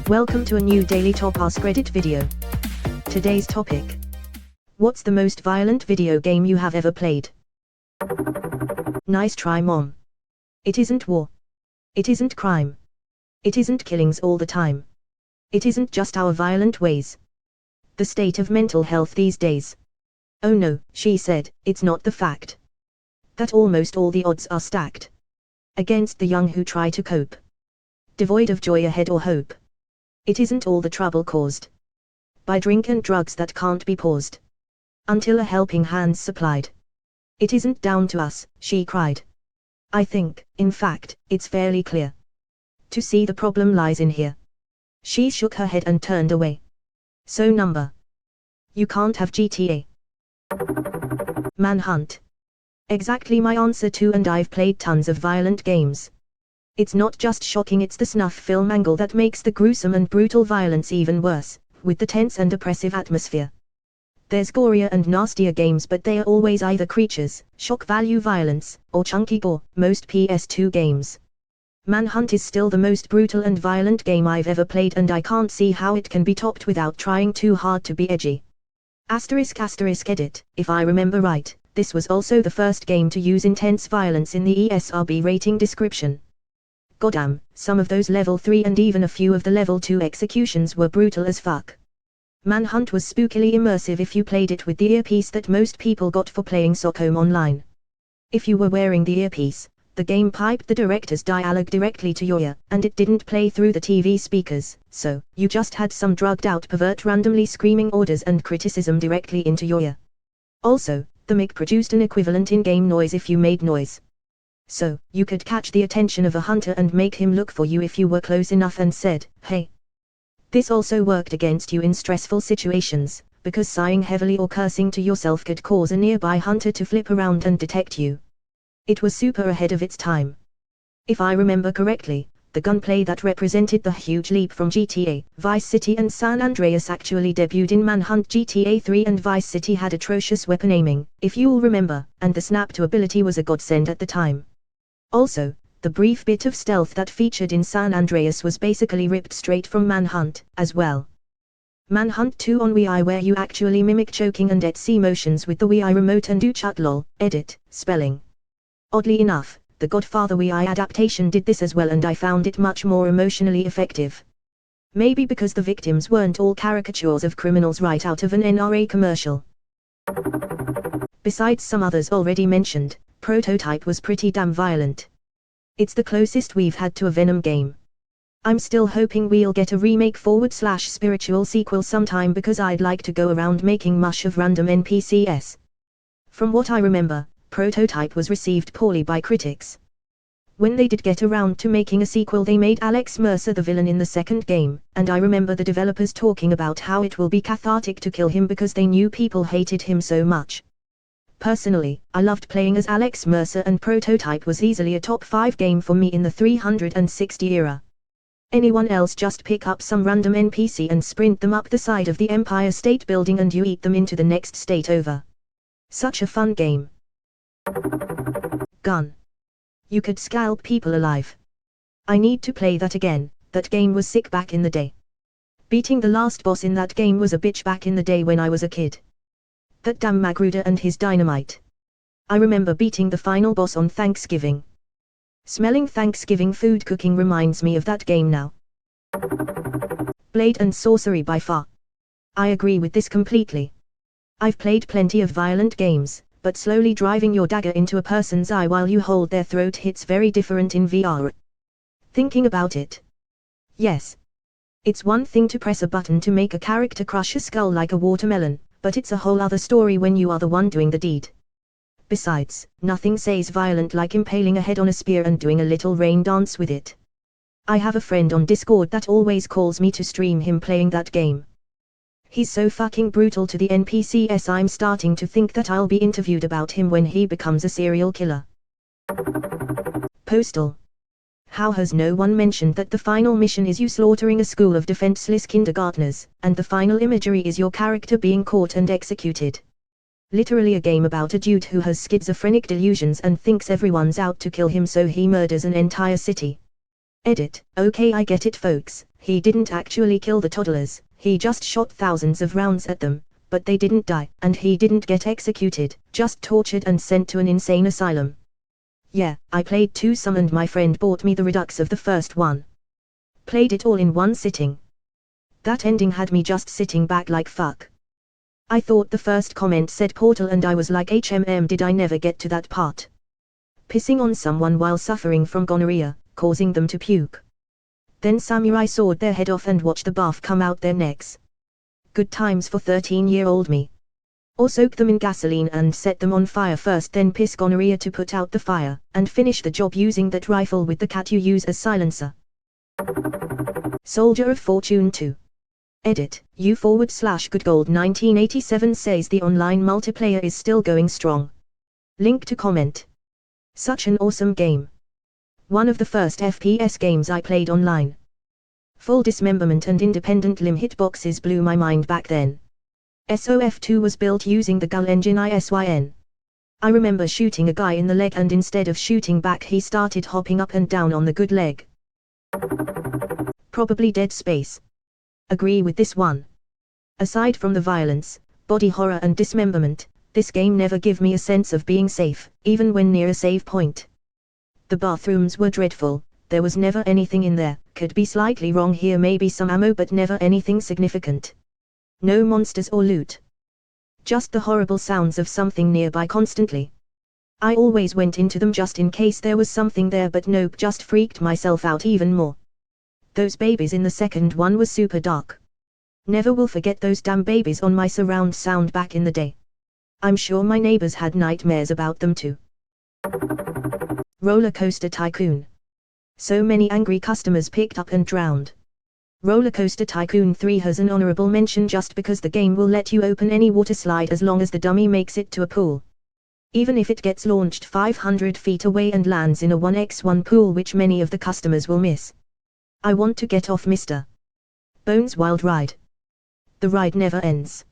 Welcome to a new daily top Askreddit video. Today's topic: what's the most violent video game you have ever played? Nice try, Mom. It isn't war. It isn't crime. It isn't killings all the time. It isn't just our violent ways. The state of mental health these days. Oh no, she said, it's not the fact that almost all the odds are stacked against the young who try to cope, devoid of joy ahead or hope. It isn't all the trouble caused by drink and drugs that can't be paused until a helping hand's supplied. It isn't down to us, she cried. I think, in fact, it's fairly clear to see the problem lies in here. She shook her head and turned away. So number. You can't have GTA. Manhunt. Exactly my answer too, and I've played tons of violent games. It's not just shocking, it's the snuff film angle that makes the gruesome and brutal violence even worse, with the tense and oppressive atmosphere. There's gorier and nastier games, but they are always either creatures, shock value violence, or chunky gore, most PS2 games. Manhunt is still the most brutal and violent game I've ever played, and I can't see how it can be topped without trying too hard to be edgy. **edit, if I remember right, this was also the first game to use intense violence in the ESRB rating description. Goddamn, some of those level 3 and even a few of the level 2 executions were brutal as fuck. Manhunt was spookily immersive if you played it with the earpiece that most people got for playing Sockholm Online. If you were wearing the earpiece, the game piped the director's dialogue directly to your ear, and it didn't play through the TV speakers, so you just had some drugged-out pervert randomly screaming orders and criticism directly into your ear. Also, the mic produced an equivalent in-game noise if you made noise. So, you could catch the attention of a hunter and make him look for you if you were close enough and said, "Hey." This also worked against you in stressful situations, because sighing heavily or cursing to yourself could cause a nearby hunter to flip around and detect you. It was super ahead of its time. If I remember correctly, the gunplay that represented the huge leap from GTA, Vice City and San Andreas actually debuted in Manhunt. GTA 3 and Vice City had atrocious weapon aiming, if you all remember, and the snap-to ability was a godsend at the time. Also, the brief bit of stealth that featured in San Andreas was basically ripped straight from Manhunt, as well. Manhunt 2 on Wii, where you actually mimic choking and etc motions with the Wii remote and do chat lol, edit, spelling. Oddly enough, the Godfather Wii adaptation did this as well, and I found it much more emotionally effective. Maybe because the victims weren't all caricatures of criminals right out of an NRA commercial. Besides some others already mentioned, Prototype was pretty damn violent. It's the closest we've had to a Venom game. I'm still hoping we'll get a remake / spiritual sequel sometime, because I'd like to go around making mush of random NPCs. From what I remember, Prototype was received poorly by critics. When they did get around to making a sequel, they made Alex Mercer the villain in the second game, and I remember the developers talking about how it will be cathartic to kill him because they knew people hated him so much. Personally, I loved playing as Alex Mercer, and Prototype was easily a top 5 game for me in the 360 era. Anyone else just pick up some random NPC and sprint them up the side of the Empire State Building and you eat them into the next state over. Such a fun game. Gun. You could scalp people alive. I need to play that again. That game was sick back in the day. Beating the last boss in that game was a bitch back in the day when I was a kid. That damn Magruder and his dynamite. I remember beating the final boss on Thanksgiving. Smelling Thanksgiving food cooking reminds me of that game now. Blade and sorcery by far. I agree with this completely. I've played plenty of violent games, but slowly driving your dagger into a person's eye while you hold their throat hits very different in VR. Thinking about it. Yes. It's one thing to press a button to make a character crush a skull like a watermelon, but it's a whole other story when you are the one doing the deed. Besides, nothing says violent like impaling a head on a spear and doing a little rain dance with it. I have a friend on Discord that always calls me to stream him playing that game. He's so fucking brutal to the NPCs, I'm starting to think that I'll be interviewed about him when he becomes a serial killer. Postal. How has no one mentioned that the final mission is you slaughtering a school of defenseless kindergartners, and the final imagery is your character being caught and executed? Literally a game about a dude who has schizophrenic delusions and thinks everyone's out to kill him, so he murders an entire city. Edit. Okay, I get it folks, he didn't actually kill the toddlers, he just shot thousands of rounds at them, but they didn't die, and he didn't get executed, just tortured and sent to an insane asylum. Yeah, I played 2 some and my friend bought me the redux of the first one. Played it all in one sitting. That ending had me just sitting back like fuck. I thought the first comment said Portal and I was like did I never get to that part. Pissing on someone while suffering from gonorrhea, causing them to puke. Then samurai sawed their head off and watched the barf come out their necks. Good times for 13-year-old me. Or soak them in gasoline and set them on fire first, then piss gonorrhea to put out the fire, and finish the job using that rifle with the cat you use as silencer. Soldier of Fortune 2. Edit. U/Good Gold 1987 says the online multiplayer is still going strong. Link to comment. Such an awesome game. One of the first FPS games I played online. Full dismemberment and independent limb hitboxes blew my mind back then. SOF2 was built using the GUL engine ISYN. I remember shooting a guy in the leg and instead of shooting back he started hopping up and down on the good leg. Probably Dead Space. Agree with this one. Aside from the violence, body horror and dismemberment, this game never gave me a sense of being safe, even when near a save point. The bathrooms were dreadful, there was never anything in there, could be slightly wrong here, maybe some ammo but never anything significant. No monsters or loot. Just the horrible sounds of something nearby constantly. I always went into them just in case there was something there, but nope, just freaked myself out even more. Those babies in the second one was super dark. Never will forget those damn babies on my surround sound back in the day. I'm sure my neighbors had nightmares about them too. Roller Coaster Tycoon. So many angry customers picked up and drowned. Roller Coaster Tycoon 3 has an honorable mention just because the game will let you open any water slide as long as the dummy makes it to a pool. Even if it gets launched 500 feet away and lands in a 1x1 pool, which many of the customers will miss. I want to get off Mr. Bones' wild ride. The ride never ends.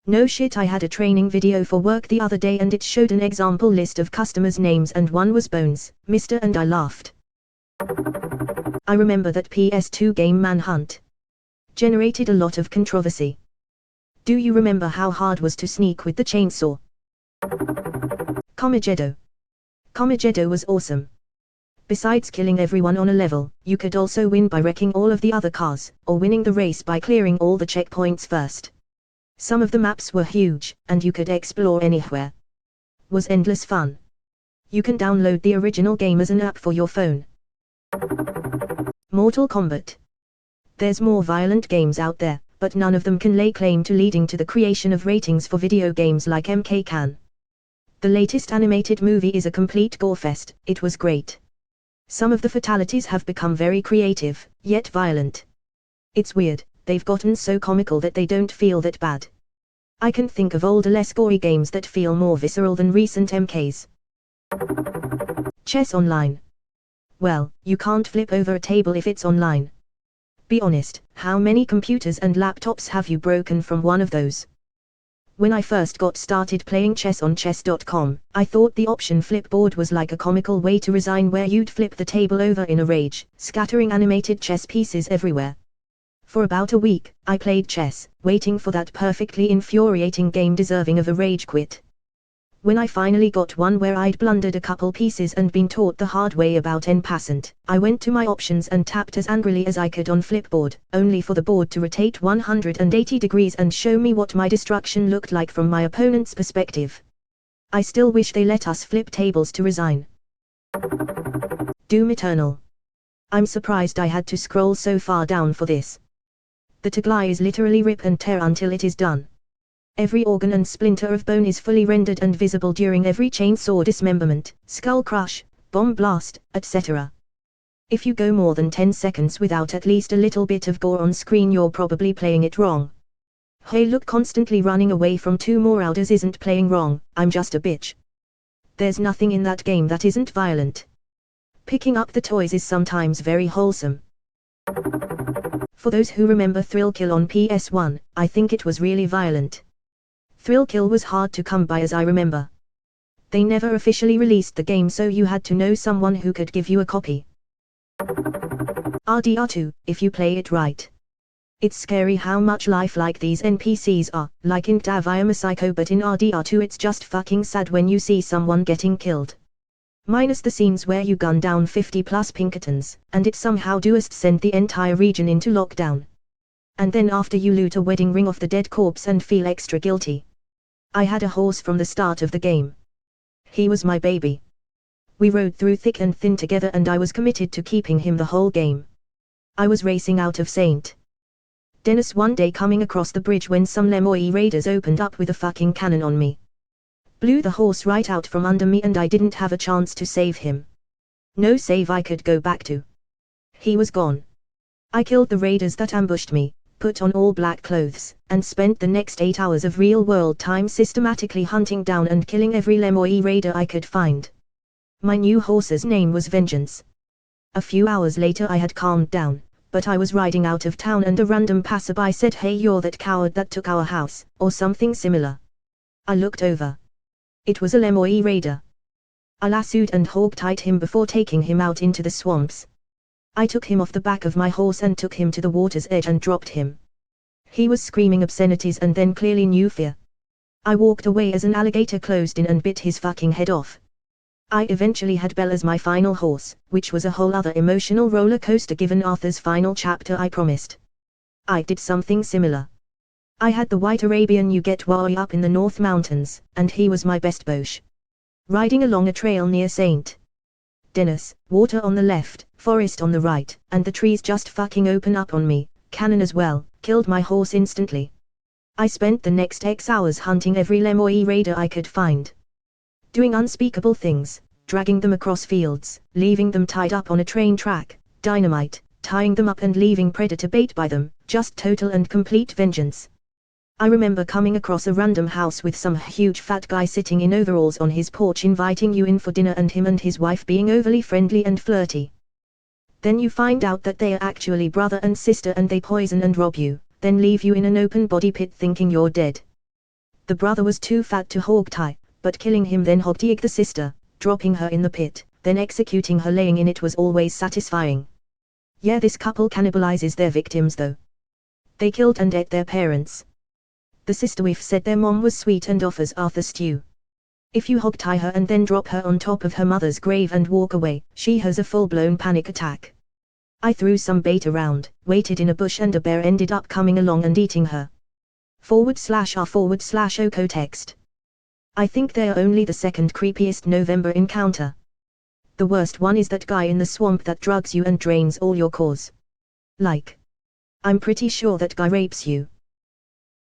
No shit, I had a training video for work the other day and it showed an example list of customers' names and one was Bones, Mr. and I laughed. I remember that PS2 game Manhunt generated a lot of controversy. Do you remember how hard was to sneak with the chainsaw? Comageddon. Comageddon was awesome. Besides killing everyone on a level, you could also win by wrecking all of the other cars, or winning the race by clearing all the checkpoints first. Some of the maps were huge, and you could explore anywhere. Was endless fun. You can download the original game as an app for your phone. Mortal Kombat. There's more violent games out there, but none of them can lay claim to leading to the creation of ratings for video games like MK can. The latest animated movie is a complete gorefest. It was great. Some of the fatalities have become very creative, yet violent. It's weird, they've gotten so comical that they don't feel that bad. I can think of older less gory games that feel more visceral than recent MKs. Chess Online. Well, you can't flip over a table if it's online. Be honest, how many computers and laptops have you broken from one of those? When I first got started playing chess on chess.com, I thought the option flipboard was like a comical way to resign where you'd flip the table over in a rage, scattering animated chess pieces everywhere. For about a week, I played chess, waiting for that perfectly infuriating game deserving of a rage quit. When I finally got one where I'd blundered a couple pieces and been taught the hard way about en passant, I went to my options and tapped as angrily as I could on flipboard, only for the board to rotate 180 degrees and show me what my destruction looked like from my opponent's perspective. I still wish they let us flip tables to resign. Doom Eternal. I'm surprised I had to scroll so far down for this. The tagline is literally rip and tear until it is done. Every organ and splinter of bone is fully rendered and visible during every chainsaw dismemberment, skull crush, bomb blast, etc. If you go more than 10 seconds without at least a little bit of gore on screen, you're probably playing it wrong. Hey look, constantly running away from two marauders isn't playing wrong, I'm just a bitch. There's nothing in that game that isn't violent. Picking up the toys is sometimes very wholesome. For those who remember Thrill Kill on PS1, I think it was really violent. Thrill Kill was hard to come by as I remember. They never officially released the game, so you had to know someone who could give you a copy. RDR2, if you play it right. It's scary how much lifelike these NPCs are, like in Dav I am a Psycho, but in RDR2 it's just fucking sad when you see someone getting killed. Minus the scenes where you gun down 50 plus Pinkertons, and it somehow doest send the entire region into lockdown. And then after you loot a wedding ring off the dead corpse and feel extra guilty. I had a horse from the start of the game. He was my baby. We rode through thick and thin together and I was committed to keeping him the whole game. I was racing out of St. Denis one day coming across the bridge when some Lemoy raiders opened up with a fucking cannon on me. Blew the horse right out from under me and I didn't have a chance to save him. No save I could go back to. He was gone. I killed the raiders that ambushed me, put on all black clothes, and spent the next 8 hours of real-world time systematically hunting down and killing every Lemoy raider I could find. My new horse's name was Vengeance. A few hours later I had calmed down, but I was riding out of town and a random passerby said, "Hey, you're that coward that took our house," or something similar. I looked over. It was a Lemoy raider. I lassoed and hog-tied him before taking him out into the swamps. I took him off the back of my horse and took him to the water's edge and dropped him. He was screaming obscenities and then clearly knew fear. I walked away as an alligator closed in and bit his fucking head off. I eventually had Belle as my final horse, which was a whole other emotional roller coaster given Arthur's final chapter I promised. I did something similar. I had the white Arabian you get way up in the North Mountains, and he was my best boche. Riding along a trail near St. Denis, water on the left, forest on the right, and the trees just fucking open up on me, cannon as well, killed my horse instantly. I spent the next X hours hunting every Lemoy raider I could find. Doing unspeakable things, dragging them across fields, leaving them tied up on a train track, dynamite, tying them up and leaving predator bait by them, just total and complete vengeance. I remember coming across a random house with some huge fat guy sitting in overalls on his porch inviting you in for dinner and him and his wife being overly friendly and flirty. Then you find out that they are actually brother and sister and they poison and rob you, then leave you in an open body pit thinking you're dead. The brother was too fat to hog-tie, but killing him then hog-tied the sister, dropping her in the pit, then executing her laying in it was always satisfying. Yeah, this couple cannibalizes their victims though. They killed and ate their parents. The sister wife said their mom was sweet and offers Arthur stew. If you hog-tie her and then drop her on top of her mother's grave and walk away, she has a full-blown panic attack. I threw some bait around, waited in a bush and a bear ended up coming along and eating her. /r//oko text. I think they are only the second creepiest November encounter. The worst one is that guy in the swamp that drugs you and drains all your cores. Like. I'm pretty sure that guy rapes you.